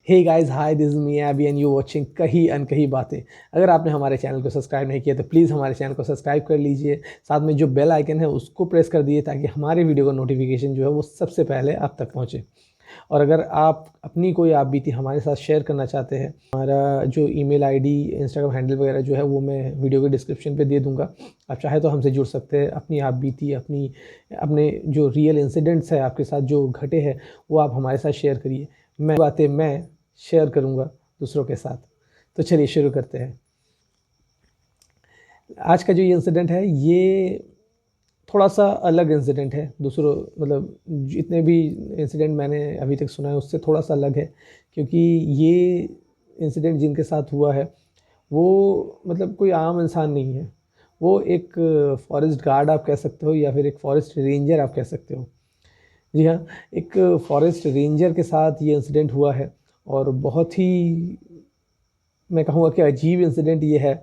Hey guys, hi, this is me Abhi and you watching कही अनकही बातें। अगर आपने हमारे चैनल को सब्सक्राइब नहीं किया तो प्लीज़ हमारे चैनल को सब्सक्राइब कर लीजिए। साथ में जो बेल आइकन है उसको प्रेस कर दीजिए ताकि हमारे वीडियो का नोटिफिकेशन जो है वो सबसे पहले आप तक पहुंचे। और अगर आप अपनी कोई आप बीती हमारे साथ शेयर करना चाहते हैं, हमारा जो ईमेल आईडी, इंस्टाग्राम हैंडल वगैरह जो है वो मैं वीडियो के डिस्क्रिप्शन पे दे दूंगा। आप चाहे तो हमसे जुड़ सकते हैं। अपनी आप बीती, अपने जो रियल इंसिडेंट्स है आपके साथ जो घटे हैं वो आप हमारे साथ शेयर करिए। मैं शेयर करूंगा दूसरों के साथ। तो चलिए शुरू करते हैं। आज का जो ये इंसिडेंट है ये थोड़ा सा अलग इंसिडेंट है। दूसरों मतलब जितने भी इंसिडेंट मैंने अभी तक सुना है उससे थोड़ा सा अलग है, क्योंकि ये इंसिडेंट जिनके साथ हुआ है वो मतलब कोई आम इंसान नहीं है। वो एक फॉरेस्ट गार्ड आप कह सकते हो या फिर एक फॉरेस्ट रेंजर आप कह सकते हो। जी हाँ, एक फॉरेस्ट रेंजर के साथ ये इंसिडेंट हुआ है और बहुत ही, मैं कहूँगा कि अजीब इंसिडेंट ये है।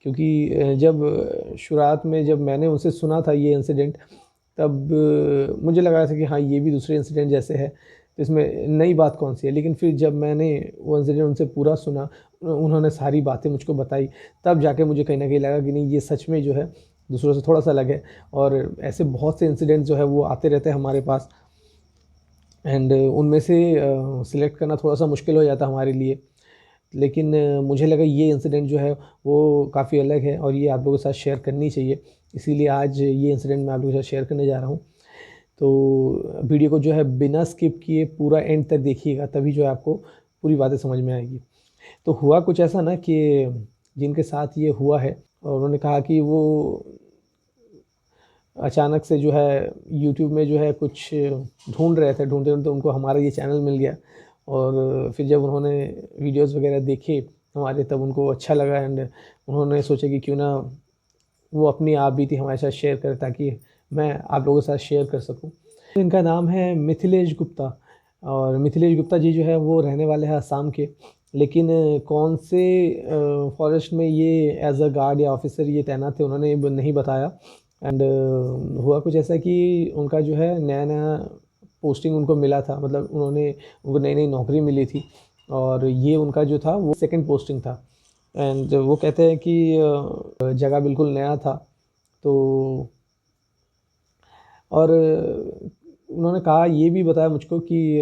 क्योंकि जब शुरुआत में जब मैंने उनसे सुना था ये इंसिडेंट, तब मुझे लगा था कि हाँ, ये भी दूसरे इंसिडेंट जैसे है, तो इसमें नई बात कौन सी है। लेकिन फिर जब मैंने वो इंसिडेंट उनसे पूरा सुना, उन्होंने सारी बातें मुझको बताई, तब जाके मुझे कहीं ना कहीं लगा कि नहीं, ये सच में जो है दूसरों से थोड़ा सा अलग है। और ऐसे बहुत से इंसिडेंट जो है वो आते रहते हैं हमारे पास, एंड उनमें से सिलेक्ट करना थोड़ा सा मुश्किल हो जाता है हमारे लिए। लेकिन मुझे लगा ये इंसिडेंट जो है वो काफ़ी अलग है और ये आप लोगों के साथ शेयर करनी चाहिए। इसीलिए आज ये इंसिडेंट मैं आप लोगों के साथ शेयर करने जा रहा हूँ। तो वीडियो को जो है बिना स्किप किए पूरा एंड तक देखिएगा, तभी जो है आपको पूरी बातें समझ में आएगी। तो हुआ कुछ ऐसा ना कि जिनके साथ ये हुआ है, और उन्होंने कहा कि वो अचानक से जो है यूट्यूब में जो है कुछ ढूंढ रहे थे, ढूंढते ढूंढते उनको हमारा ये चैनल मिल गया। और फिर जब उन्होंने वीडियोस वगैरह देखे हमारे, तब उनको अच्छा लगा एंड उन्होंने सोचा कि क्यों ना वो अपनी आप बीती हमारे साथ शेयर करें, ताकि मैं आप लोगों के साथ शेयर कर सकूं। इनका नाम है मिथिलेश गुप्ता। और मिथिलेश गुप्ता जी जो है वो रहने वाले हैं असम के। लेकिन कौन से फॉरेस्ट में ये एज अ गार्ड या ऑफिसर ये तैनात थे उन्होंने नहीं बताया। एंड हुआ कुछ ऐसा कि उनका जो है नया नया पोस्टिंग उनको मिला था, मतलब उनको नई नई नौकरी मिली थी। और ये उनका जो था वो सेकंड पोस्टिंग था। एंड वो कहते हैं कि जगह बिल्कुल नया था। तो और उन्होंने कहा, ये भी बताया मुझको कि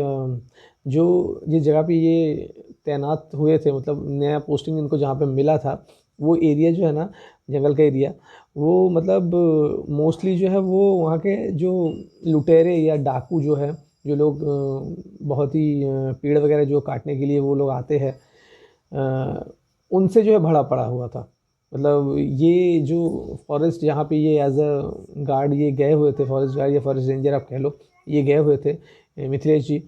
जो जिस जगह पे ये तैनात हुए थे, मतलब नया पोस्टिंग इनको जहाँ पे मिला था, वो एरिया जो है ना, जंगल का एरिया, वो मतलब मोस्टली जो है वो वहाँ के जो लुटेरे या डाकू जो है, जो लोग बहुत ही पेड़ वगैरह जो काटने के लिए वो लोग आते हैं, उनसे जो है भरा पड़ा हुआ था। मतलब ये जो फॉरेस्ट जहाँ पे ये एज अ गार्ड ये गए हुए थे, फॉरेस्ट गार्ड या फॉरेस्ट रेंजर आप कह लो, ये गए हुए थे मिथिलेश जी।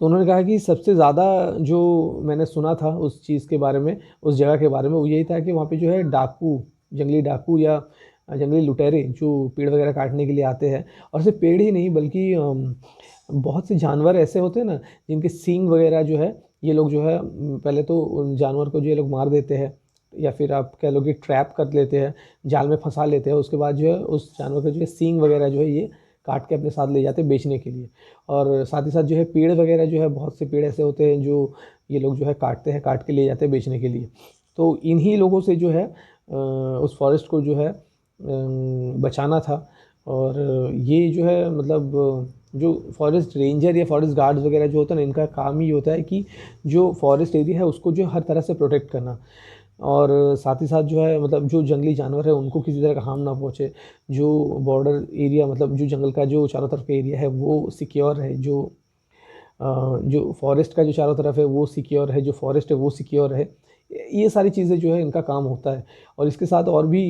तो उन्होंने कहा कि सबसे ज़्यादा जो मैंने सुना था उस चीज़ के बारे में, उस जगह के बारे में, वो यही था कि वहाँ पे जो है डाकू, जंगली डाकू या जंगली लुटेरे जो पेड़ वगैरह काटने के लिए आते हैं। और सिर्फ पेड़ ही नहीं बल्कि बहुत से जानवर ऐसे होते हैं ना जिनके सींग वगैरह जो है, ये लोग जो है पहले तो उन जानवर को जो ये लोग मार देते हैं, या फिर आप कह लो कि ट्रैप कर लेते हैं, जाल में फंसा लेते हैं। उसके बाद जो है उस जानवर का जो है सींग वगैरह जो है ये काट के अपने साथ ले जाते हैं बेचने के लिए। और साथ ही साथ जो है पेड़ वगैरह जो है, बहुत से पेड़ ऐसे होते हैं जो ये लोग जो है काटते हैं, काट के ले जाते हैं बेचने के लिए। तो इन्हीं लोगों से जो है उस फॉरेस्ट को जो है बचाना था। और ये जो है मतलब जो फॉरेस्ट रेंजर या फॉरेस्ट गार्ड्स वगैरह जो होता है ना, इनका काम ही होता है कि जो फॉरेस्ट एरिया है उसको जो हर तरह से प्रोटेक्ट करना। और साथ ही साथ जो है मतलब जो जंगली जानवर है उनको किसी तरह का हार्म ना पहुँचे। जो बॉर्डर एरिया, मतलब जो जंगल का जो चारों तरफ का एरिया है वो सिक्योर है। जो फॉरेस्ट का जो चारों तरफ है वो सिक्योर है, जो फॉरेस्ट है वो सिक्योर है। ये सारी चीज़ें जो है इनका काम होता है। और इसके साथ और भी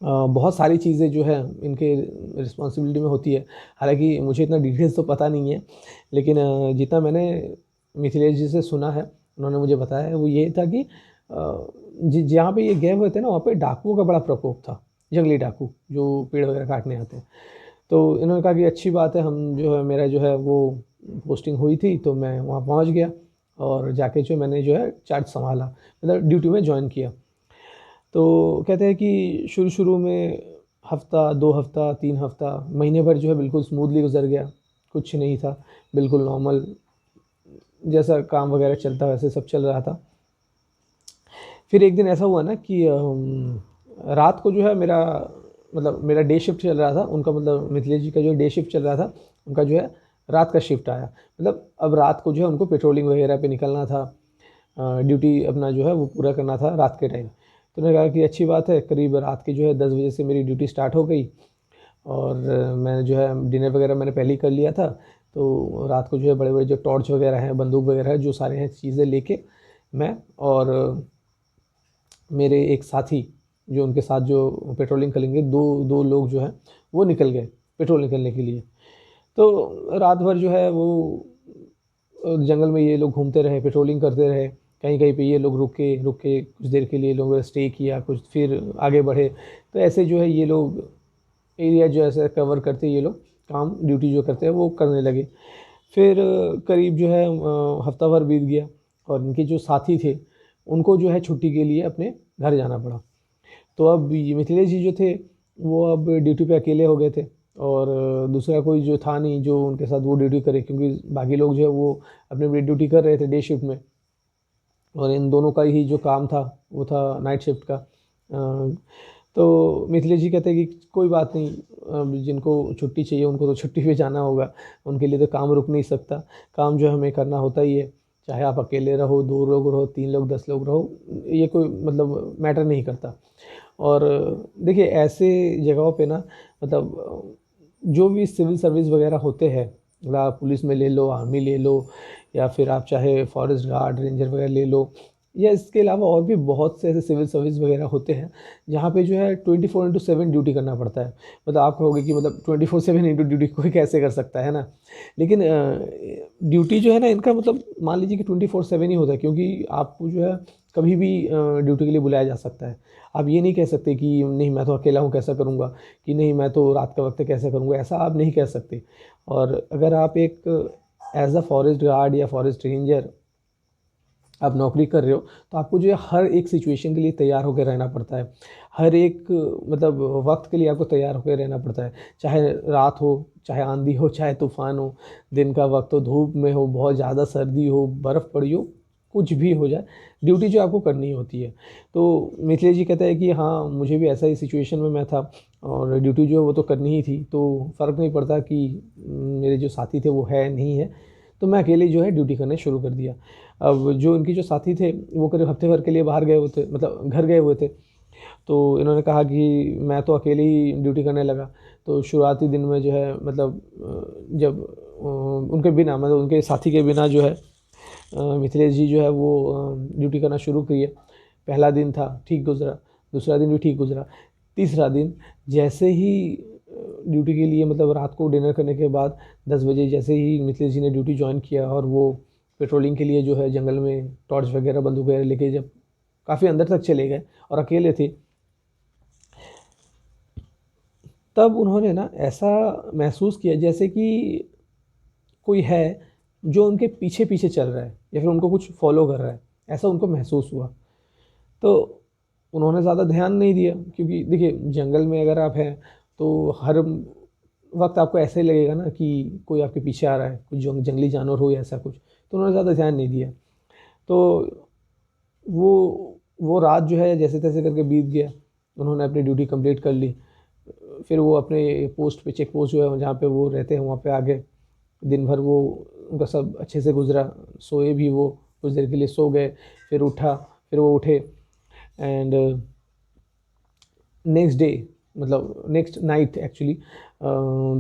बहुत सारी चीज़ें जो है इनके रिस्पॉन्सिबिलिटी में होती है। हालांकि मुझे इतना डिटेल्स तो पता नहीं है, लेकिन जितना मैंने मिथिलेश जी से सुना है, उन्होंने मुझे बताया है, वो ये था कि जहाँ पे ये गए हुए थे ना, वहाँ पे डाकुओं का बड़ा प्रकोप था। जंगली डाकू जो पेड़ वगैरह काटने आते हैं। तो इन्होंने कहा कि अच्छी बात है, हम जो है मेरा जो है वो पोस्टिंग हुई थी तो मैं वहाँ पहुँच गया और जाके जो मैंने जो है चार्ज संभाला, मतलब ड्यूटी में ज्वाइन किया। तो कहते हैं कि शुरू शुरू में हफ़्ता, 2 हफ़्ता, 3 हफ़्ता, महीने भर जो है बिल्कुल स्मूथली गुज़र गया। कुछ नहीं था, बिल्कुल नॉर्मल जैसा काम वगैरह चलता वैसे सब चल रहा था। फिर एक दिन ऐसा हुआ ना कि रात को जो है मेरा डे शिफ्ट चल रहा था, उनका मतलब मिथिलेश जी का जो डे शिफ्ट चल रहा था, उनका जो है रात का शिफ्ट आया। मतलब अब रात को जो है उनको पेट्रोलिंग वगैरह पे निकलना था, ड्यूटी अपना जो है वो पूरा करना था रात के टाइम। तो उन्होंने कहा कि अच्छी बात है, करीब रात के जो है 10 बजे से मेरी ड्यूटी स्टार्ट हो गई और मैंने जो है डिनर वगैरह मैंने पहले ही कर लिया था। तो रात को जो है बड़े बड़े जो टॉर्च वगैरह हैं, बंदूक वगैरह है, जो सारे हैं चीज़ें लेके मैं और मेरे एक साथी जो उनके साथ जो पेट्रोलिंग करेंगे, दो दो लोग जो हैं वो निकल गए पेट्रोलिंग करने के लिए। तो रात भर जो है वो जंगल में ये लोग घूमते रहे, पेट्रोलिंग करते रहे। कहीं कहीं पे ये लोग रुके रुके कुछ देर के लिए लोगों ने स्टे किया, कुछ फिर आगे बढ़े। तो ऐसे जो है ये लोग एरिया जो ऐसे कवर करते ये लोग काम ड्यूटी जो करते हैं वो करने लगे। फिर करीब जो है हफ्ता भर बीत गया और इनके जो साथी थे उनको जो है छुट्टी के लिए अपने घर जाना पड़ा। तो अब ये मिथिलेश जी जो थे वो अब ड्यूटी पे अकेले हो गए थे और दूसरा कोई जो था नहीं जो उनके साथ वो ड्यूटी करे, क्योंकि बाकी लोग जो है वो अपनी ड्यूटी कर रहे थे डे शिफ्ट में और इन दोनों का ही जो काम था वो था नाइट शिफ्ट का। तो मिथिलेश जी कहते हैं कि कोई बात नहीं, अब जिनको छुट्टी चाहिए उनको तो छुट्टी पे जाना होगा, उनके लिए तो काम रुक नहीं सकता, काम जो हमें करना होता ही है। चाहे आप अकेले रहो, 2 लोग रहो, 3 लोग, 10 लोग रहो, ये कोई मतलब मैटर नहीं करता। और देखिए ऐसे जगहों पे ना मतलब जो भी सिविल सर्विस वगैरह होते हैं, मतलब आप पुलिस में ले लो, आर्मी ले लो, या फिर आप चाहे फॉरेस्ट गार्ड रेंजर वगैरह ले लो, या इसके अलावा और भी बहुत से ऐसे सिविल सर्विस वगैरह होते हैं जहाँ पे जो है 24/7 ड्यूटी करना पड़ता है। मतलब आप कहोगे कि मतलब 24/7 इंटू ड्यूटी कोई कैसे कर सकता है ना, लेकिन ड्यूटी जो है ना इनका मतलब मान लीजिए कि 24/7 ही होता है, क्योंकि आपको जो है कभी भी ड्यूटी के लिए बुलाया जा सकता है। आप ये नहीं कह सकते कि नहीं मैं तो अकेला हूँ कैसा करूँगा, कि नहीं मैं तो रात का वक्त कैसे करूँगा, ऐसा आप नहीं कह सकते। और अगर आप एक एज अ फॉरेस्ट गार्ड या फॉरेस्ट रेंजर आप नौकरी कर रहे हो तो आपको जो है हर एक सिचुएशन के लिए तैयार होकर रहना पड़ता है। हर एक मतलब वक्त के लिए आपको तैयार होकर रहना पड़ता है, चाहे रात हो, चाहे आंधी हो, चाहे तूफान हो, दिन का वक्त हो, धूप में हो, बहुत ज़्यादा सर्दी हो, बर्फ़ पड़ी हो, कुछ भी हो जाए, ड्यूटी जो आपको करनी होती है। तो मिथिलेश जी कहते हैं कि हाँ मुझे भी ऐसा ही सिचुएशन में मैं था और ड्यूटी जो है वो तो करनी ही थी, तो फ़र्क नहीं पड़ता कि मेरे जो साथी थे वो है नहीं है, तो मैं अकेले जो है ड्यूटी करना शुरू कर दिया। अब जो इनके जो साथी थे वो करीब हफ्ते भर के लिए बाहर गए हुए थे, मतलब घर गए हुए थे। तो इन्होंने कहा कि मैं तो अकेले ही ड्यूटी करने लगा। तो शुरुआती दिन में जो है मतलब जब उनके बिना मतलब उनके साथी के बिना जो है मिथिलेश जी जो है वो ड्यूटी करना शुरू किए। पहला दिन था ठीक गुजरा, दूसरा दिन भी ठीक गुजरा, तीसरा दिन जैसे ही ड्यूटी के लिए मतलब रात को डिनर करने के बाद 10 बजे जैसे ही मिथिलेश जी ने ड्यूटी ज्वाइन किया और वो पेट्रोलिंग के लिए जो है जंगल में टॉर्च वगैरह बंदूक वगैरह लेके जब काफ़ी अंदर तक चले गए और अकेले थे, तब उन्होंने ना ऐसा महसूस किया जैसे कि कोई है जो उनके पीछे पीछे चल रहा है या फिर उनको कुछ फॉलो कर रहा है, ऐसा उनको महसूस हुआ। तो उन्होंने ज़्यादा ध्यान नहीं दिया, क्योंकि देखिए जंगल में अगर आप हैं तो हर वक्त आपको ऐसे ही लगेगा ना कि कोई आपके पीछे आ रहा है, कुछ जंगली जानवर हो या ऐसा कुछ। तो उन्होंने ज़्यादा ध्यान नहीं दिया। तो वो रात जो है जैसे तैसे करके बीत गया, उन्होंने अपनी ड्यूटी कंप्लीट कर ली। फिर वो अपने पोस्ट पे, चेक पोस्ट जो है जहाँ पे वो रहते हैं वहाँ पे आ गए। दिन भर वो उनका सब अच्छे से गुजरा, सोए भी वो कुछ देर के लिए सो गए, फिर वो उठे एंड नेक्स्ट डे मतलब नेक्स्ट नाइट एक्चुअली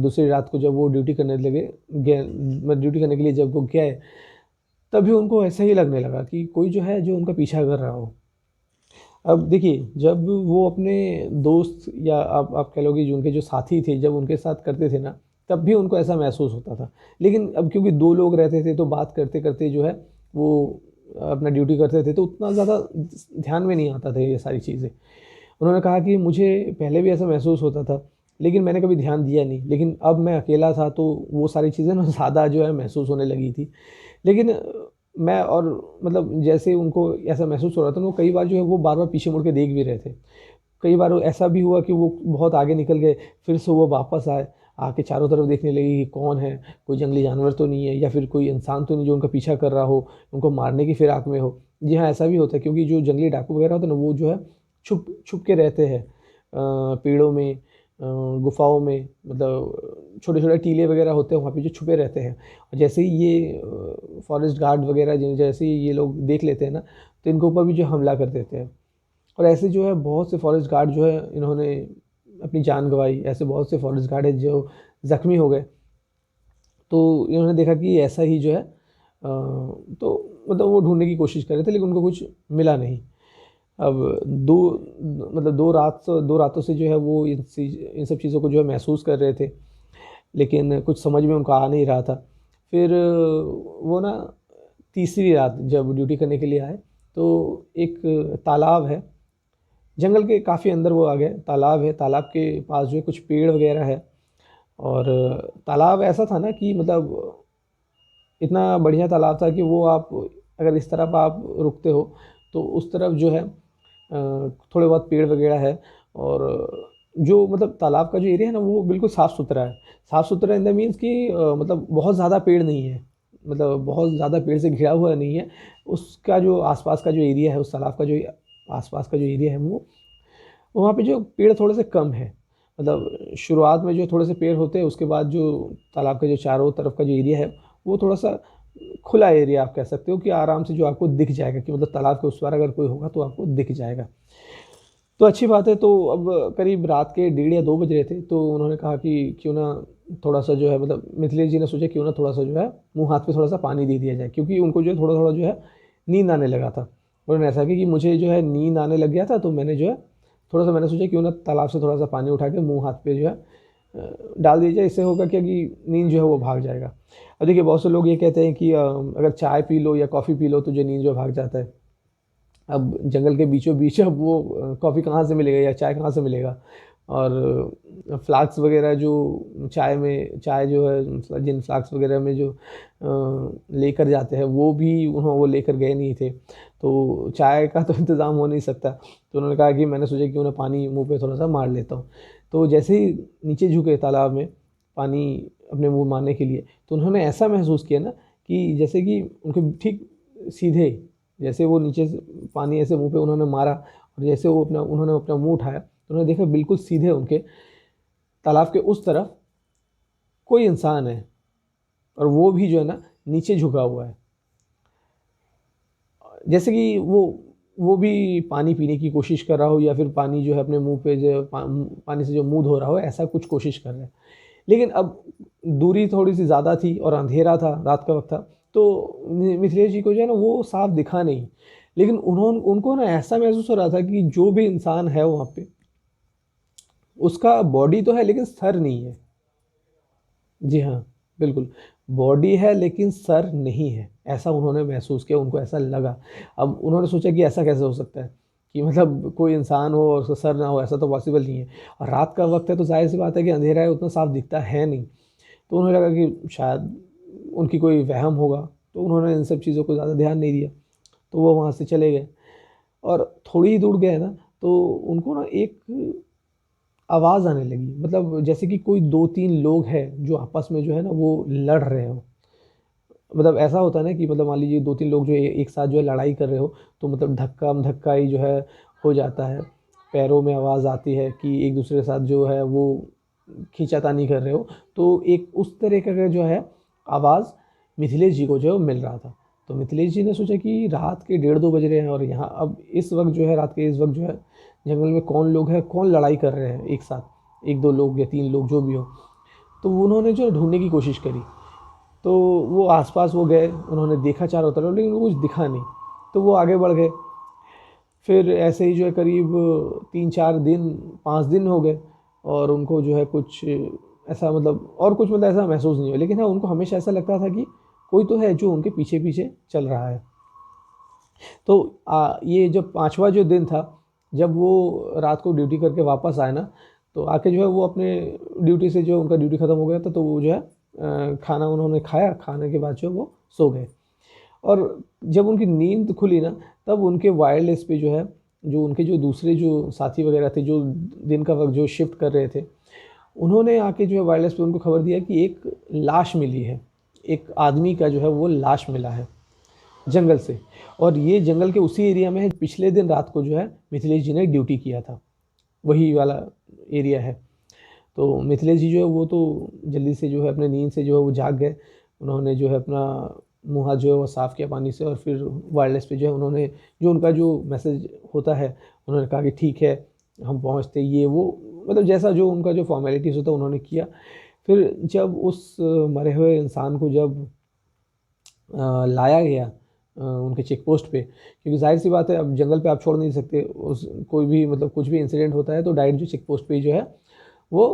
दूसरी रात को जब वो ड्यूटी करने लगे गए, मतलब ड्यूटी करने के लिए जब वो गए, तभी उनको ऐसा ही लगने लगा कि कोई जो है जो उनका पीछा कर रहा हो। अब देखिए जब वो अपने दोस्त या आप कह लोगे जो उनके जो साथी थे जब उनके साथ करते थे ना, तब भी उनको ऐसा महसूस होता था। लेकिन अब क्योंकि 2 लोग रहते थे तो बात करते करते जो है वो अपना ड्यूटी करते थे, तो उतना ज़्यादा ध्यान में नहीं आता था ये सारी चीज़ें। उन्होंने कहा कि मुझे पहले भी ऐसा महसूस होता था लेकिन मैंने कभी ध्यान दिया नहीं, लेकिन अब मैं अकेला था तो वो सारी चीज़ें ना ज़्यादा जो है महसूस होने लगी थी। लेकिन मैं और मतलब जैसे उनको ऐसा महसूस हो रहा था ना, वो कई बार जो है वो बार-बार पीछे मुड़ के देख भी रहे थे। कई बार ऐसा भी हुआ कि वो बहुत आगे निकल गए, फिर से वो वापस आए आके चारों तरफ देखने लगी कि कौन है, कोई जंगली जानवर तो नहीं है या फिर कोई इंसान तो नहीं जो उनका पीछा कर रहा हो, उनको मारने की फिराक में हो। जी हाँ, ऐसा भी होता है क्योंकि जो जंगली डाकू वगैरह होते हैं ना, वो जो है छुप छुप के रहते हैं पेड़ों में, गुफाओं में, मतलब छोटे छोटे टीले वगैरह होते हैं वहाँ पे जो छुपे रहते हैं। और जैसे ही ये फॉरेस्ट गार्ड वगैरह जैसे ही ये लोग देख लेते हैं ना, तो इनके ऊपर भी जो हमला कर देते हैं। और ऐसे जो है बहुत से फॉरेस्ट गार्ड जो है इन्होंने अपनी जान गंवाई, ऐसे बहुत से फॉरेस्ट गार्ड है जो ज़ख्मी हो गए। तो इन्होंने देखा कि ऐसा ही जो है तो मतलब वो ढूंढने की कोशिश कर रहे थे लेकिन उनको कुछ मिला नहीं। अब दो रातों से जो है वो इन सब चीज़ों को जो है महसूस कर रहे थे, लेकिन कुछ समझ में उनको आ नहीं रहा था। फिर वो ना तीसरी रात जब ड्यूटी करने के लिए आए, तो एक तालाब है, जंगल के काफ़ी अंदर वो आ गए, तालाब है, तालाब के पास जो है कुछ पेड़ वगैरह है। और तालाब ऐसा था ना कि मतलब इतना बढ़िया तालाब था कि वो आप अगर इस तरफ आप रुकते हो तो उस तरफ जो है थोड़े बहुत पेड़ वगैरह है। और जो मतलब तालाब का जो एरिया है ना वो बिल्कुल साफ़ सुथरा है। साफ़ सुथरा इन द मीन्स कि मतलब बहुत ज़्यादा पेड़ नहीं है, मतलब बहुत ज़्यादा पेड़ से घिरा हुआ नहीं है। उसका जो आसपास का जो एरिया है, उस तालाब का जो आसपास का जो एरिया है वो वहाँ पे जो पेड़ थोड़े से कम है। मतलब शुरुआत में जो थोड़े से पेड़ होते हैं, उसके बाद जो तालाब के जो चारों तरफ का जो एरिया है वो थोड़ा सा खुला एरिया आप कह सकते हो कि आराम से जो आपको दिख जाएगा कि मतलब तालाब के उस पार अगर कोई होगा तो आपको दिख जाएगा। तो अच्छी बात है। तो अब करीब रात के 1:30 या 2 बज रहे थे, तो उन्होंने कहा कि क्यों ना थोड़ा सा जो है मतलब मिथिलेश जी ने सोचा क्यों ना थोड़ा सा जो है मुँह हाथ पे थोड़ा सा पानी दे दिया जाए, क्योंकि उनको जो है थोड़ा-थोड़ा जो है नींद आने लगा था। उन्होंने ऐसा किया कि मुझे जो है नींद आने लग गया था, तो मैंने जो है थोड़ा-सा मैंने सोचा क्यों ना तालाब से थोड़ा-सा पानी उठा के मुँह हाथ पे जो है डाल दिया जाए। इससे होगा क्या कि नींद जो है वो भाग जाएगा। अब देखिए बहुत से लोग ये कहते हैं कि अगर चाय पी लो या कॉफ़ी पी लो तो जो नींद जो भाग जाता है। अब जंगल के बीचों बीच अब वो कॉफ़ी कहाँ से मिलेगा या चाय कहाँ से मिलेगा। और फ्लास्क वगैरह जो चाय जो है मतलब जिन फ्लास्क वगैरह में जो लेकर जाते हैं वो भी वो लेकर गए नहीं थे, तो चाय का तो इंतज़ाम हो नहीं सकता। तो उन्होंने कहा कि मैंने सोचा क्यों ना पानी मुँह पे थोड़ा सा मार लेता हूँ। तो जैसे ही नीचे झुके तालाब में पानी अपने मुँह मारने के लिए, तो उन्होंने ऐसा महसूस किया ना कि जैसे कि उनके ठीक सीधे, जैसे वो नीचे से पानी ऐसे मुँह पे उन्होंने मारा और जैसे उन्होंने अपना मुँह उठाया, तो उन्होंने देखा बिल्कुल सीधे उनके तालाब के उस तरफ कोई इंसान है और वो भी जो है ना नीचे झुका हुआ है। जैसे कि वो भी पानी पीने की कोशिश कर रहा हो या फिर पानी जो है अपने मुँह पे जो पानी से जो मुँह धो रहा हो, ऐसा कुछ कोशिश कर रहा है। लेकिन अब दूरी थोड़ी-सी ज़्यादा थी और अंधेरा था, रात का वक़्त था, तो मिथिलेश जी को जो है ना वो साफ़ दिखा नहीं। लेकिन उनको ना ऐसा महसूस हो रहा था कि जो भी इंसान है वहाँ पे, उसका बॉडी तो है लेकिन सर नहीं है। जी हाँ, बिल्कुल। बॉडी है लेकिन सर नहीं है, ऐसा उन्होंने महसूस किया, उनको ऐसा लगा। अब उन्होंने सोचा कि ऐसा कैसे हो सकता है कि मतलब कोई इंसान हो और उसका सर ना हो, ऐसा तो पॉसिबल नहीं है। और रात का वक़्त है तो ज़ाहिर-सी बात है कि अंधेरा है, उतना साफ़ दिखता है नहीं। तो उन्हें लगा कि शायद उनकी कोई वहम होगा, तो उन्होंने इन सब चीज़ों को ज़्यादा ध्यान नहीं दिया। तो वो वहाँ से चले गए और थोड़ी ही दूर गए ना, तो उनको ना एक आवाज़ आने लगी, मतलब जैसे कि कोई 2-3 लोग हैं जो आपस में जो है ना वो लड़ रहे हों। मतलब ऐसा होता है ना कि मतलब मान लीजिए 2-3 लोग जो एक साथ जो है लड़ाई कर रहे हो, तो मतलब धक्का-धक्काई जो है हो जाता है। पैरों में आवाज़ आती है कि एक दूसरे के साथ जो है वो खींचातानी कर रहे हो। तो एक उस तरह का जो है आवाज़ मिथिलेश जी को जो है वो मिल रहा था। तो मिथिलेश जी ने सोचा कि रात के 1:30-2 बज रहे हैं और यहाँ अब इस वक़्त जो है रात के इस वक़्त जो है जंगल में कौन लोग हैं, कौन लड़ाई कर रहे हैं एक साथ, 1-2 लोग या 3 लोग जो भी हो। तो उन्होंने जो है ढूँढने की कोशिश करी। तो वो आस-पास वो गए, उन्होंने देखा चारों तरफ लेकिन उनको कुछ दिखा नहीं। तो वो आगे बढ़ गए। फिर ऐसे ही जो है करीब 3-4 दिन, 5 दिन हो गए और उनको जो है कुछ ऐसा मतलब और कुछ मतलब ऐसा महसूस नहीं हुआ। लेकिन हाँ, उनको हमेशा ऐसा लगता था कि कोई तो है जो उनके पीछे-पीछे चल रहा है। तो ये जब 5वाँ जो दिन था, जब वो रात को ड्यूटी करके वापस आए ना, तो आके जो है वो अपने ड्यूटी से जो उनका ड्यूटी ख़त्म हो गया था, तो वो जो है खाना उन्होंने खाया, खाने के बाद जो वो सो गए। और जब उनकी नींद खुली ना, तब उनके वायरलेस पे जो है, जो उनके जो दूसरे जो साथी वगैरह थे, जो दिन का वक़्त जो शिफ्ट कर रहे थे, उन्होंने आके जो है वायरलेस पे उनको खबर दिया कि एक लाश मिली है, एक आदमी का जो है वो लाश मिला है जंगल से, और ये जंगल के उसी एरिया में है पिछले दिन रात को जो है मिथिलेश जी ने ड्यूटी किया था, वही वाला एरिया है। तो मिथिलेश जी जो है वो तो जल्दी से जो है अपने नींद से जो है वो जाग गए। उन्होंने जो है अपना मुँह हाथ जो है वो साफ़ किया पानी से, और फिर वायरलेस पे जो है उन्होंने जो उनका जो मैसेज होता है उन्होंने कहा कि ठीक है हम पहुँचते, ये वो मतलब जैसा जो उनका जो फॉर्मेलिटीज़ होता है उन्होंने किया। फिर जब उस मरे हुए इंसान को जब लाया गया उनके चेक पोस्ट पे, क्योंकि जाहिर सी बात है अब जंगल पे आप छोड़ नहीं सकते, उस कोई भी मतलब कुछ भी इंसिडेंट होता है तो डायरेक्ट जो चेक पोस्ट पे जो है वो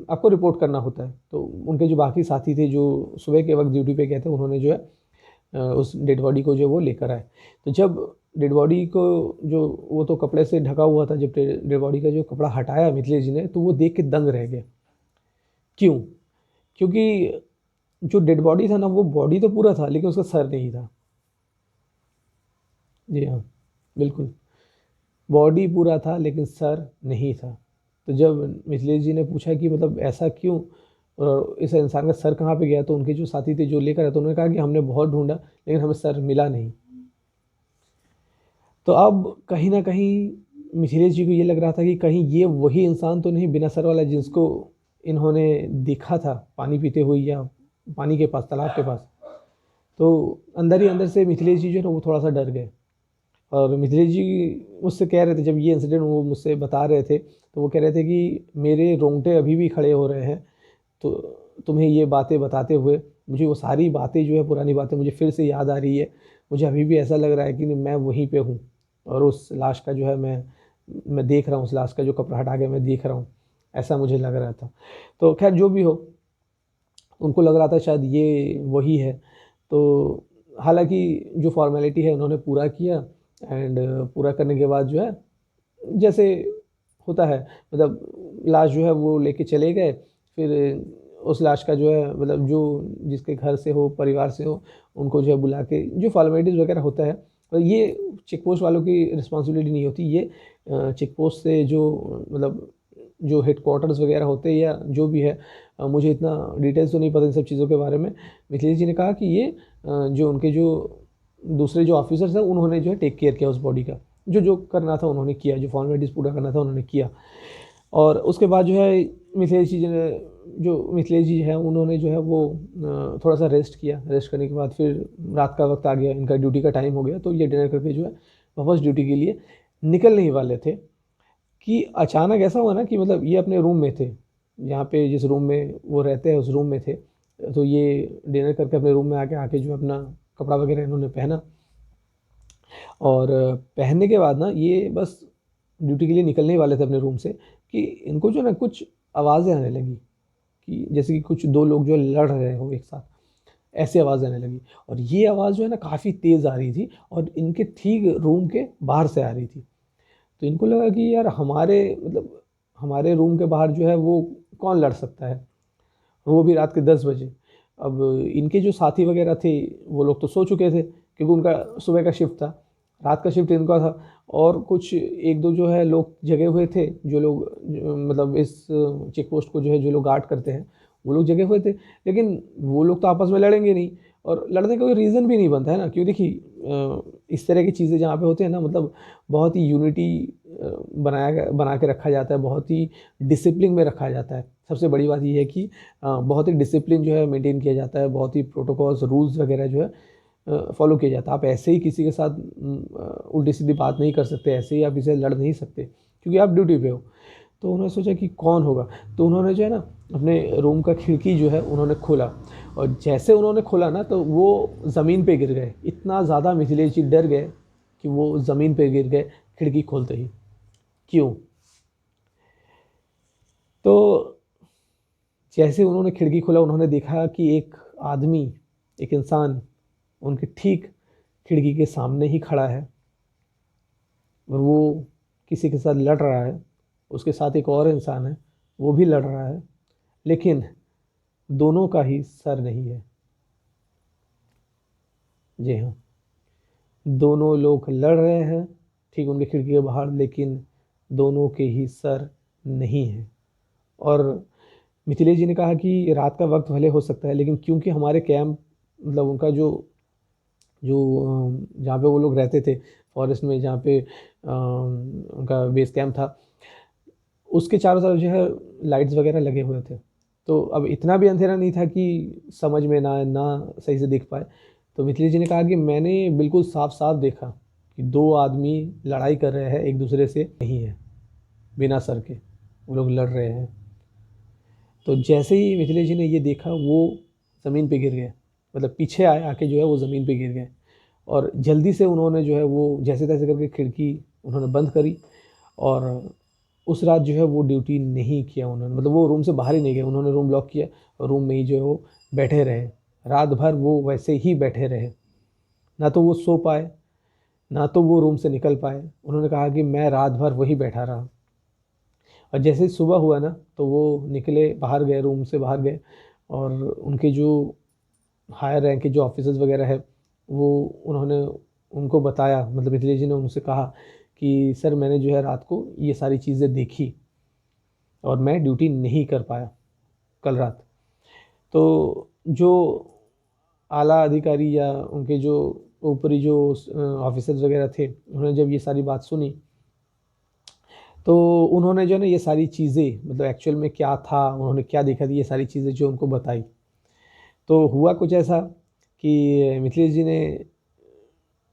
आपको रिपोर्ट करना होता है। तो उनके जो बाकी साथी थे जो सुबह के वक्त ड्यूटी पे गए थे उन्होंने जो है उस डेड बॉडी को जो वो लेकर आए। तो जब डेड बॉडी को जो वो तो कपड़े से ढका हुआ था, जब डेड बॉडी का जो कपड़ा हटाया मिथिलेश जी ने तो वो देख के दंग रह गए। क्यों? क्योंकि जो डेड बॉडी था ना वो बॉडी तो पूरा था लेकिन उसका सर नहीं था। जी हाँ, बिल्कुल। बॉडी पूरा था लेकिन सर नहीं था। तो जब मिथिलेश जी ने पूछा कि मतलब ऐसा क्यों और इस इंसान का सर कहाँ पे गया, तो उनके जो साथी थे जो लेकर आए तो उन्होंने कहा कि हमने बहुत ढूंढा लेकिन हमें सर मिला नहीं। तो अब कहीं ना कहीं मिथिलेश जी को ये लग रहा था कि कहीं ये वही इंसान तो नहीं बिना सर वाला जिसको इन्होंने देखा था पानी पीते हुए या पानी के पास, तालाब के पास। तो अंदर ही अंदर से मिथिलेश जी जो है ना वो थोड़ा सा डर गए। और मिथिलेश जी मुझसे कह रहे थे, जब ये इंसिडेंट वो मुझसे बता रहे थे तो वो कह रहे थे कि मेरे रोंगटे अभी भी खड़े हो रहे हैं। तो तुम्हें ये बातें बताते हुए मुझे वो सारी बातें जो है पुरानी बातें मुझे फिर से याद आ रही है। मुझे अभी भी ऐसा लग रहा है कि मैं वहीं पे हूँ और उस लाश का जो है मैं देख रहा हूँ, उस लाश का जो कपड़ा हटा के मैं देख रहा हूँ, ऐसा मुझे लग रहा था। तो खैर जो भी हो, उनको लग रहा था शायद ये वही है। तो हालांकि जो फॉर्मेलिटी है उन्होंने पूरा किया, एंड पूरा करने के बाद जो है जैसे होता है मतलब लाश जो है वो लेके चले गए। फिर उस लाश का जो है मतलब जो जिसके घर से हो, परिवार से हो, उनको जो है बुला के जो फॉर्मेलिटीज़ वगैरह होता है, तो ये चेक पोस्ट वालों की रिस्पॉन्सिबिलिटी नहीं होती। ये चेक पोस्ट से जो मतलब जो हेडक्वार्टर्स वगैरह होते हैं या जो भी है, मुझे इतना डिटेल्स तो नहीं पता इन सब चीज़ों के बारे में। मिथिलेश जी ने कहा कि ये जो उनके जो दूसरे जो ऑफिसर्स हैं उन्होंने जो है टेक केयर किया उस बॉडी का, जो जो करना था उन्होंने किया, जो फॉर्मेलिटीज़ पूरा करना था उन्होंने किया। और उसके बाद जो है मिथिलेश जी हैं उन्होंने जो है वो थोड़ा सा रेस्ट किया। रेस्ट करने के बाद फिर रात का वक्त आ गया, इनका ड्यूटी का टाइम हो गया, तो ये डिनर करके जो है वापस ड्यूटी के लिए निकलने ही वाले थे कि अचानक ऐसा हुआ ना कि मतलब ये अपने रूम में थे, यहाँ पे जिस रूम में वो रहते हैं उस रूम में थे। तो ये डिनर करके अपने रूम में आके आके जो अपना कपड़ा वगैरह इन्होंने पहना, और पहनने के बाद ना ये बस ड्यूटी के लिए निकलने ही वाले थे अपने रूम से कि इनको जो ना कुछ आवाज़ें आने लगी कि जैसे कि कुछ दो लोग जो लड़ रहे हो एक साथ, ऐसी आवाज़ आने लगी। और ये आवाज़ जो है ना काफ़ी तेज़ आ रही थी और इनके ठीक रूम के बाहर से आ रही थी। तो इनको लगा कि यार हमारे मतलब हमारे रूम के बाहर जो है वो कौन लड़ सकता है, और वो भी रात के 10 बजे। अब इनके जो साथी वगैरह थे वो लोग तो सो चुके थे क्योंकि उनका सुबह का शिफ्ट था, रात का शिफ्ट इनका था। और कुछ एक दो जो है लोग जगे हुए थे, जो लोग मतलब इस चेक पोस्ट को जो है जो लोग गार्ड करते हैं वो लोग जगे हुए थे। लेकिन वो लोग तो आपस में लड़ेंगे नहीं, और लड़ने का कोई रीज़न भी नहीं बनता है ना, क्यों देखिए इस तरह की चीज़ें जहाँ पे होते हैं ना मतलब बहुत ही यूनिटी बना के रखा जाता है, बहुत ही डिसिप्लिन में रखा जाता है। सबसे बड़ी बात ये है कि बहुत ही डिसिप्लिन जो है मेंटेन किया जाता है, बहुत ही प्रोटोकॉल्स रूल्स वगैरह जो है फॉलो किया जाता है। आप ऐसे ही किसी के साथ उल्टी सीधी बात नहीं कर सकते, ऐसे ही आप इसे लड़ नहीं सकते क्योंकि आप ड्यूटी पे हो। तो उन्होंने सोचा कि कौन होगा, तो उन्होंने जो है ना अपने रूम का खिड़की जो है उन्होंने खोला, और जैसे उन्होंने खोला ना तो वो ज़मीन पे गिर गए। इतना ज़्यादा मिथिलेश जी डर गए कि वो ज़मीन पे गिर गए खिड़की खोलते ही। क्यों? तो जैसे उन्होंने खिड़की खोला उन्होंने देखा कि एक आदमी, एक इंसान उनके ठीक खिड़की के सामने ही खड़ा है, और वो किसी के साथ लड़ रहा है। उसके साथ एक और इंसान है, वो भी लड़ रहा है, लेकिन दोनों का ही सर नहीं है। जी हाँ, दोनों लोग लड़ रहे हैं ठीक उनके खिड़की के बाहर, लेकिन दोनों के ही सर नहीं हैं। और मिथिलेश जी ने कहा कि रात का वक्त भले हो सकता है, लेकिन क्योंकि हमारे कैंप मतलब उनका जो जो जहाँ पे वो लोग रहते थे फॉरेस्ट में, जहाँ पे उनका बेस कैंप था, उसके चारों तरफ जो है लाइट्स वगैरह लगे हुए थे। तो अब इतना भी अंधेरा नहीं था कि समझ में ना सही से दिख पाए। तो मिथिलेश जी ने कहा कि मैंने बिल्कुल साफ साफ देखा कि दो आदमी लड़ाई कर रहे हैं एक दूसरे से, नहीं है बिना सर के वो लोग लड़ रहे हैं। तो जैसे ही मिथिलेश जी ने ये देखा वो ज़मीन पे गिर गए, मतलब पीछे आए आके जो है वो ज़मीन पे गिर गए। और जल्दी से उन्होंने जो है वो जैसे तैसे करके खिड़की उन्होंने बंद करी, और उस रात जो है वो ड्यूटी नहीं किया उन्होंने, मतलब वो रूम से बाहर ही नहीं गए, उन्होंने रूम लॉक किया और रूम में ही जो है वो बैठे रहे। रात भर वो वैसे ही बैठे रहे, ना तो वो सो पाए ना तो वो रूम से निकल पाए। उन्होंने कहा कि मैं रात भर वही बैठा रहा। और जैसे ही सुबह हुआ ना तो वो निकले, बाहर गए, रूम से बाहर गए, और उनके जो हायर रैंक के जो ऑफिसर्स वगैरह है वो उन्होंने उनको बताया, मतलब मिथिलेश जी ने उनसे कहा कि सर मैंने जो है रात को ये सारी चीज़ें देखी और मैं ड्यूटी नहीं कर पाया कल रात। तो जो आला अधिकारी या उनके जो ऊपरी जो ऑफिसर्स वगैरह थे, उन्होंने जब ये सारी बात सुनी तो उन्होंने जो है ना ये सारी चीज़ें, मतलब एक्चुअल में क्या था, उन्होंने क्या देखा थी, ये सारी चीज़ें जो उनको बताई। तो हुआ कुछ ऐसा कि मिथिलेश जी ने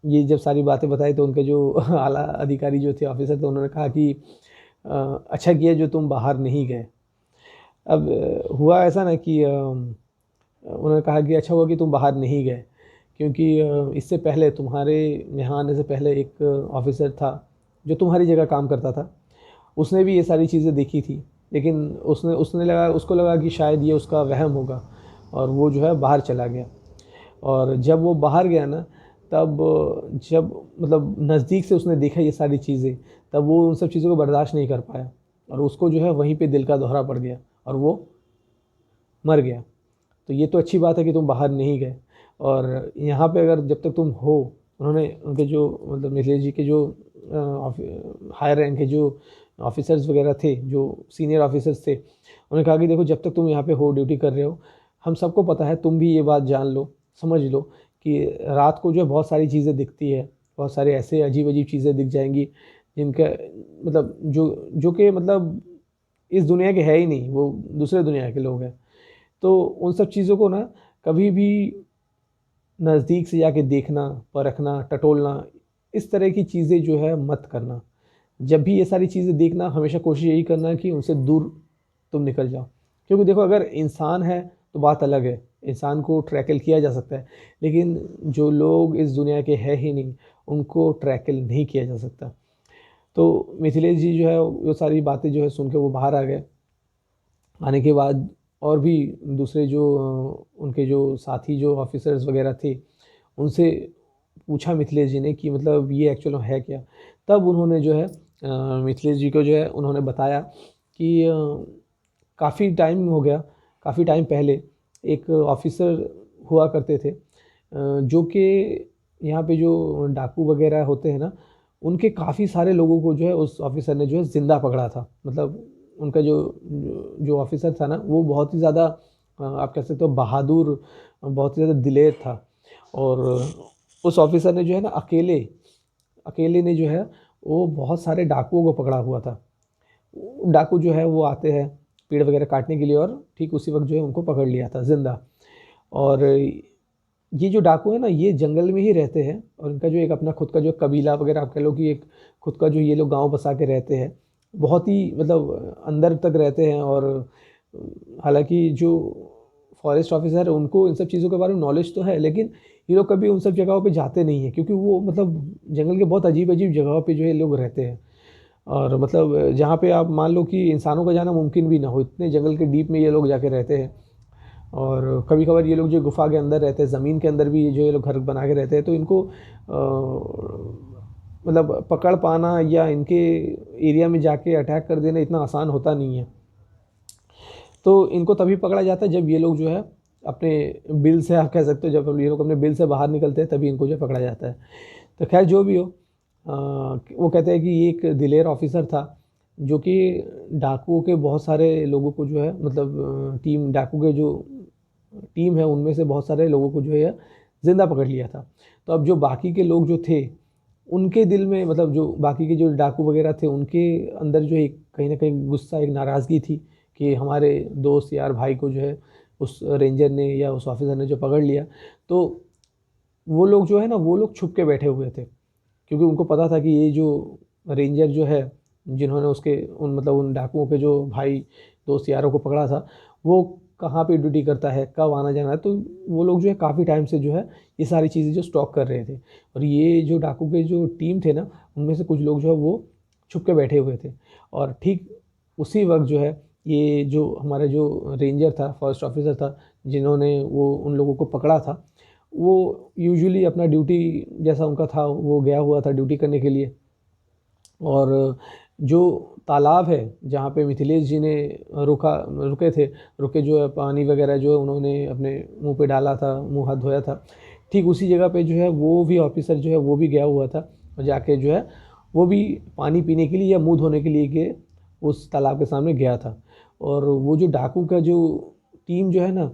ये जब सारी बातें बताई तो उनके जो आला अधिकारी जो थे, ऑफिसर थे, उन्होंने कहा कि अच्छा किया जो तुम बाहर नहीं गए। अब हुआ ऐसा ना कि उन्होंने कहा कि अच्छा हुआ कि तुम बाहर नहीं गए, क्योंकि इससे पहले तुम्हारे यहाँ आने से पहले एक ऑफिसर था जो तुम्हारी जगह काम करता था, उसने भी ये सारी चीज़ें देखी थी, लेकिन उसको लगा कि शायद ये उसका वहम होगा, और वो जो है बाहर चला गया। और जब वो बाहर गया ना, तब जब मतलब नज़दीक से उसने देखा ये सारी चीज़ें, तब वो उन सब चीज़ों को बर्दाश्त नहीं कर पाया, और उसको जो है वहीं पे दिल का दौरा पड़ गया और वो मर गया। तो ये तो अच्छी बात है कि तुम बाहर नहीं गए, और यहाँ पे अगर जब तक तुम हो, उन्होंने उनके जो मतलब मिथिलेश जी के जो हायर रैंक के जो ऑफिसर्स वगैरह थे, जो सीनियर ऑफिसर्स थे, उन्होंने कहा कि देखो जब तक तुम यहाँ पे हो, ड्यूटी कर रहे हो, हम सबको पता है, तुम भी ये बात जान लो, समझ लो कि रात को जो है बहुत सारी चीज़ें दिखती है, बहुत सारे ऐसे अजीब अजीब चीज़ें दिख जाएंगी जिनका मतलब जो जो कि मतलब इस दुनिया के है ही नहीं, वो दूसरे दुनिया के लोग हैं। तो उन सब चीज़ों को ना कभी भी नज़दीक से जाके देखना, परखना, टटोलना, इस तरह की चीज़ें जो है मत करना। जब भी ये सारी चीज़ें देखना, हमेशा कोशिश यही करना कि उनसे दूर तुम निकल जाओ। क्योंकि देखो अगर इंसान है तो बात अलग है, इंसान को ट्रैकल किया जा सकता है, लेकिन जो लोग इस दुनिया के है ही नहीं, उनको ट्रैकल नहीं किया जा सकता। तो मिथिलेश जी जो है वो सारी बातें जो है सुन के वो बाहर आ गए। आने के बाद और भी दूसरे जो उनके जो साथी जो ऑफिसर्स वगैरह थे, उनसे पूछा मिथिलेश जी ने कि मतलब ये एक्चुअल में है क्या। तब उन्होंने जो है मिथिलेश जी को जो है उन्होंने बताया कि काफ़ी टाइम हो गया, काफ़ी टाइम पहले एक ऑफिसर हुआ करते थे, जो कि यहाँ पे जो डाकू वगैरह होते हैं ना, उनके काफ़ी सारे लोगों को जो है उस ऑफिसर ने जो है ज़िंदा पकड़ा था। मतलब उनका जो जो ऑफिसर था ना, वो बहुत ही ज़्यादा आप कह सकते हो बहादुर, बहुत ही ज़्यादा दिलेर था। और उस ऑफिसर ने जो है ना अकेले अकेले ने जो है वो बहुत सारे डाकुओं को पकड़ा हुआ था। डाकू जो है वो आते हैं पेड़ वगैरह काटने के लिए, और ठीक उसी वक्त जो है उनको पकड़ लिया था ज़िंदा। और ये जो डाकू है ना, ये जंगल में ही रहते हैं, और इनका जो एक अपना खुद का जो कबीला वगैरह आप कह लो कि एक खुद का जो ये लोग गांव बसा के रहते हैं, बहुत ही मतलब अंदर तक रहते हैं। और हालांकि जो फॉरेस्ट ऑफिसर है उनको इन सब चीज़ों के बारे में नॉलेज तो है, लेकिन ये लोग कभी उन सब जगहों पे जाते नहीं हैं, क्योंकि वो मतलब जंगल के बहुत अजीब अजीब जगहों पे जो है लोग रहते हैं। और मतलब जहाँ पे आप मान लो कि इंसानों का जाना मुमकिन भी ना हो, इतने जंगल के डीप में ये लोग जाके रहते हैं। और कभी कभार ये लोग जो गुफा के अंदर रहते हैं, ज़मीन के अंदर भी जो ये लोग घर बना के रहते हैं, तो इनको मतलब पकड़ पाना या इनके एरिया में जाके अटैक कर देना इतना आसान होता नहीं है। तो इनको तभी पकड़ा जाता है जब ये लोग जो है अपने बिल से, आप कह सकते हो जब ये लोग अपने बिल से बाहर निकलते हैं तभी इनको जो पकड़ा जाता है। तो खैर जो भी हो, वो कहते हैं कि ये एक दिलेर ऑफिसर था जो कि डाकुओं के बहुत सारे लोगों को जो है मतलब टीम डाकू के जो टीम है उनमें से बहुत सारे लोगों को जो है ज़िंदा पकड़ लिया था। तो अब जो बाकी के लोग जो थे उनके दिल में मतलब जो बाकी के जो डाकू वगैरह थे उनके अंदर जो एक कहीं ना कहीं गुस्सा एक नाराज़गी थी कि हमारे दोस्त यार भाई को जो है उस रेंजर ने या उस ऑफिसर ने जो पकड़ लिया। तो वो लोग जो है ना वो लोग छुप के बैठे हुए थे क्योंकि उनको पता था कि ये जो रेंजर जो है जिन्होंने उसके उन मतलब उन डाकुओं के जो भाई दोस्त यारों को पकड़ा था वो कहाँ पे ड्यूटी करता है कब आना जाना है। तो वो लोग जो है काफ़ी टाइम से जो है ये सारी चीज़ें जो स्टॉक कर रहे थे और ये जो डाकू के जो टीम थे ना उनमें से कुछ लोग जो है वो छुप के बैठे हुए थे। और ठीक उसी वक्त जो है ये जो हमारा जो रेंजर था फॉरेस्ट ऑफिसर था जिन्होंने वो उन लोगों को पकड़ा था वो यूजुअली अपना ड्यूटी जैसा उनका था वो गया हुआ था ड्यूटी करने के लिए। और जो तालाब है जहाँ पे मिथिलेश जी ने रुके थे रुके जो है पानी वगैरह जो है उन्होंने अपने मुंह पे डाला था मुंह हाथ धोया था ठीक उसी जगह पे जो है वो भी ऑफिसर जो है वो भी गया हुआ था और जाके जो है वो भी पानी पीने के लिए या मुंह धोने के लिए के उस तालाब के सामने गया था। और वो जो डाकू का जो टीम जो है ना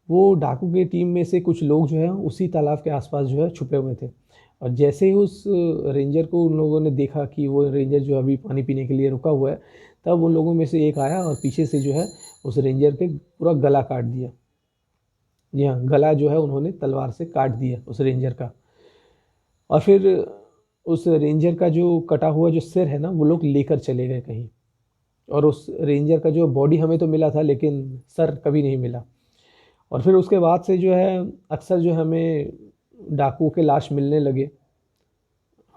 वो डाकू के टीम में से कुछ लोग जो है उसी तालाब के आसपास जो है छुपे हुए थे। और जैसे ही उस रेंजर को उन लोगों ने देखा कि वो रेंजर जो अभी पानी पीने के लिए रुका हुआ है तब उन लोगों में से एक आया और पीछे से जो है उस रेंजर के पूरा गला काट दिया। जी हाँ गला जो है उन्होंने तलवार से काट दिया उस रेंजर का। और फिर उस रेंजर का जो कटा हुआ जो सिर है ना वो लोग लेकर चले गए कहीं। और उस रेंजर का जो बॉडी हमें तो मिला था लेकिन सर कभी नहीं मिला। और फिर उसके बाद से जो है अक्सर जो हमें डाकुओं के लाश मिलने लगे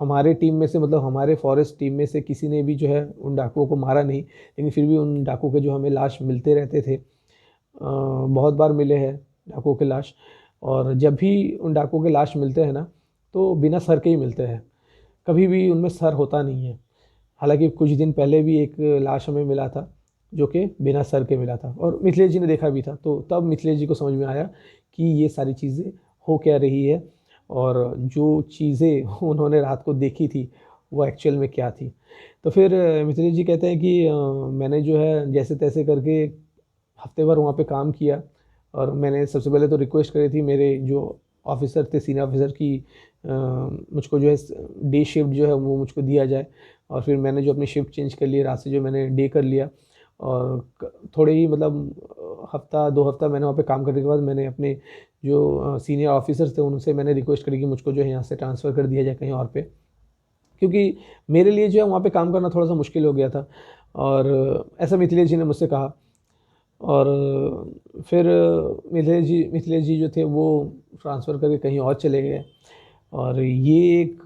हमारे टीम में से मतलब हमारे फॉरेस्ट टीम में से किसी ने भी जो है उन डाकुओं को मारा नहीं लेकिन फिर भी उन डाकुओं के जो हमें लाश मिलते रहते थे। बहुत बार मिले हैं डाकुओं के लाश। और जब भी उन डाकुओं के लाश मिलते हैं ना तो बिना सर के ही मिलते हैं कभी भी उनमें सर होता नहीं है। हालांकि कुछ दिन पहले भी एक लाश हमें मिला था जो कि बिना सर के मिला था और मिथिलेश जी ने देखा भी था। तो तब मिथिलेश जी को समझ में आया कि ये सारी चीज़ें हो क्या रही है और जो चीज़ें उन्होंने रात को देखी थी वो एक्चुअल में क्या थी। तो फिर मिथिलेश जी कहते हैं कि मैंने जो है जैसे तैसे करके हफ्ते भर वहाँ पे काम किया। और मैंने सबसे पहले तो रिक्वेस्ट करी थी मेरे जो ऑफिसर थे सीनियर ऑफिसर की मुझको जो है डे शिफ्ट जो है वो मुझको दिया जाए। और फिर मैंने जो अपनी शिफ्ट चेंज कर ली रात से जो मैंने डे कर लिया। और थोड़े ही मतलब हफ्ता 2 हफ्ता मैंने वहाँ पे काम करने के बाद मैंने अपने जो सीनियर ऑफिसर्स थे उनसे मैंने रिक्वेस्ट करी कि मुझको जो है यहाँ से ट्रांसफ़र कर दिया जाए कहीं और पे क्योंकि मेरे लिए जो है वहाँ पे काम करना थोड़ा सा मुश्किल हो गया था। और ऐसा मिथिलेश जी ने मुझसे कहा। और फिर मिथिलेश जी जो थे वो ट्रांसफ़र करके कहीं और चले गए। और ये एक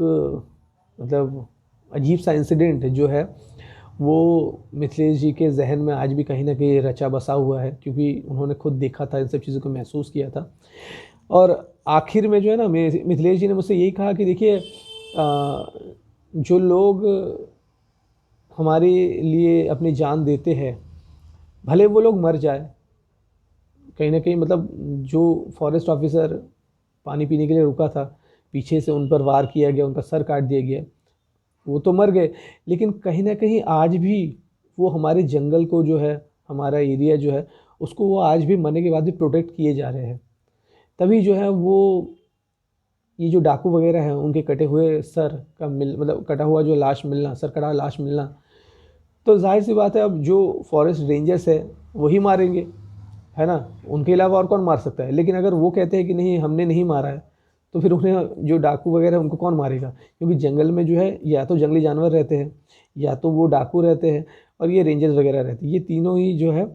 मतलब अजीब सा इंसिडेंट जो है वो मिथिलेश जी के जहन में आज भी कहीं ना कहीं रचा बसा हुआ है क्योंकि उन्होंने खुद देखा था इन सब चीज़ों को महसूस किया था। और आखिर में जो है ना मिथिलेश जी ने मुझसे यही कहा कि देखिए जो लोग हमारे लिए अपनी जान देते हैं भले वो लोग मर जाए कहीं ना कहीं मतलब जो फॉरेस्ट ऑफिसर पानी पीने के लिए रुका था पीछे से उन पर वार किया गया उनका सर काट दिया गया वो तो मर गए लेकिन कहीं ना कहीं आज भी वो हमारे जंगल को जो है हमारा एरिया जो है उसको वो आज भी मरने के बाद भी प्रोटेक्ट किए जा रहे हैं। तभी जो है वो ये जो डाकू वगैरह हैं उनके कटे हुए सर का मिल मतलब कटा हुआ जो लाश मिलना सर कटा लाश मिलना तो जाहिर सी बात है अब जो फॉरेस्ट रेंजर्स है वही मारेंगे है ना। उनके अलावा और कौन मार सकता है। लेकिन अगर वो कहते हैं कि नहीं हमने नहीं मारा है तो फिर उन्हें जो डाकू वगैरह उनको कौन मारेगा क्योंकि जंगल में जो है या तो जंगली जानवर रहते हैं या तो वो डाकू रहते हैं और ये रेंजर्स वगैरह रहते हैं ये तीनों ही जो है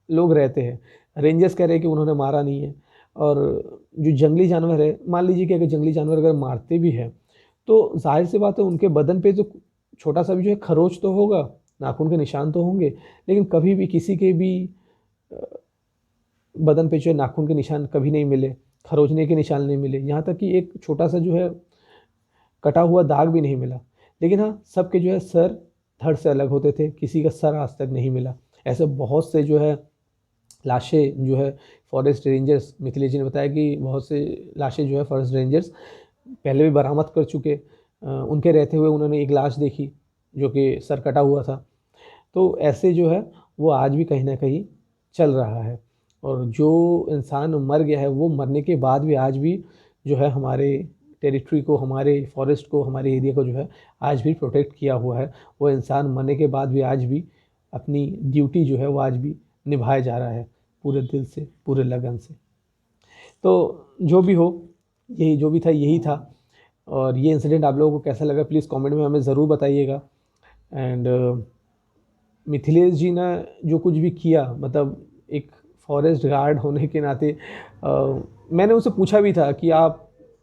लोग रहते हैं। रेंजर्स कह रहे हैं कि उन्होंने मारा नहीं है। और जो जंगली जानवर है मान लीजिए कि अगर जंगली जानवर अगर मारते भी हैं तो जाहिर सी बात है उनके बदन पे तो छोटा सा भी जो है खरोच तो होगा नाखून के निशान तो होंगे लेकिन कभी भी किसी के भी बदन पे जो है नाखून के निशान कभी नहीं मिले खरोचने के निशान नहीं मिले यहाँ तक कि एक छोटा सा जो है कटा हुआ दाग भी नहीं मिला। लेकिन हाँ सबके जो है सर धड़ से अलग होते थे किसी का सर आज तक नहीं मिला। ऐसे बहुत से जो है लाशें जो है फॉरेस्ट रेंजर्स मिथिलेश जी ने बताया कि बहुत से लाशें जो है फॉरेस्ट रेंजर्स पहले भी बरामद कर चुके। उनके रहते हुए उन्होंने एक लाश देखी जो कि सर कटा हुआ था। तो ऐसे जो है वो आज भी कहीं ना कहीं चल रहा है। और जो इंसान मर गया है वो मरने के बाद भी आज भी जो है हमारे टेरिटरी को, हमारे फॉरेस्ट को, हमारे एरिया को जो है आज भी प्रोटेक्ट किया हुआ है। वो इंसान मरने के बाद भी आज भी अपनी ड्यूटी जो है वो आज भी निभाया जा रहा है पूरे दिल से, पूरे लगन से। तो जो भी हो, यही जो भी था यही था। और ये इंसिडेंट आप लोगों को कैसा लगा प्लीज़ कमेंट में हमें ज़रूर बताइएगा। एंड मिथिलेश जी ने जो कुछ भी किया, मतलब एक फॉरेस्ट गार्ड होने के नाते मैंने उनसे पूछा भी था कि आप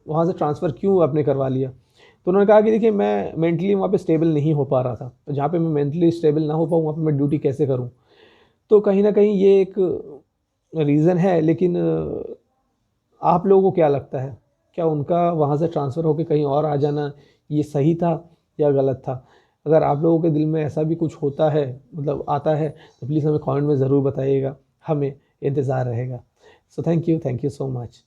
वहाँ से ट्रांसफ़र क्यों आपने करवा लिया। तो उन्होंने कहा कि देखिए मैं मेंटली वहाँ पे स्टेबल नहीं हो पा रहा था, तो जहाँ पे मैं मेंटली स्टेबल ना हो पाऊँ वहाँ पे मैं ड्यूटी कैसे करूँ। तो कहीं ना कहीं ये एक रीज़न है। लेकिन आप लोगों को क्या लगता है, क्या उनका वहाँ से ट्रांसफ़र होकर कहीं और आ जाना ये सही था या गलत था? अगर आप लोगों के दिल में ऐसा भी कुछ होता है, मतलब आता है, तो प्लीज़ हमें कमेंट में ज़रूर बताइएगा, हमें इंतज़ार रहेगा। So thank you so much.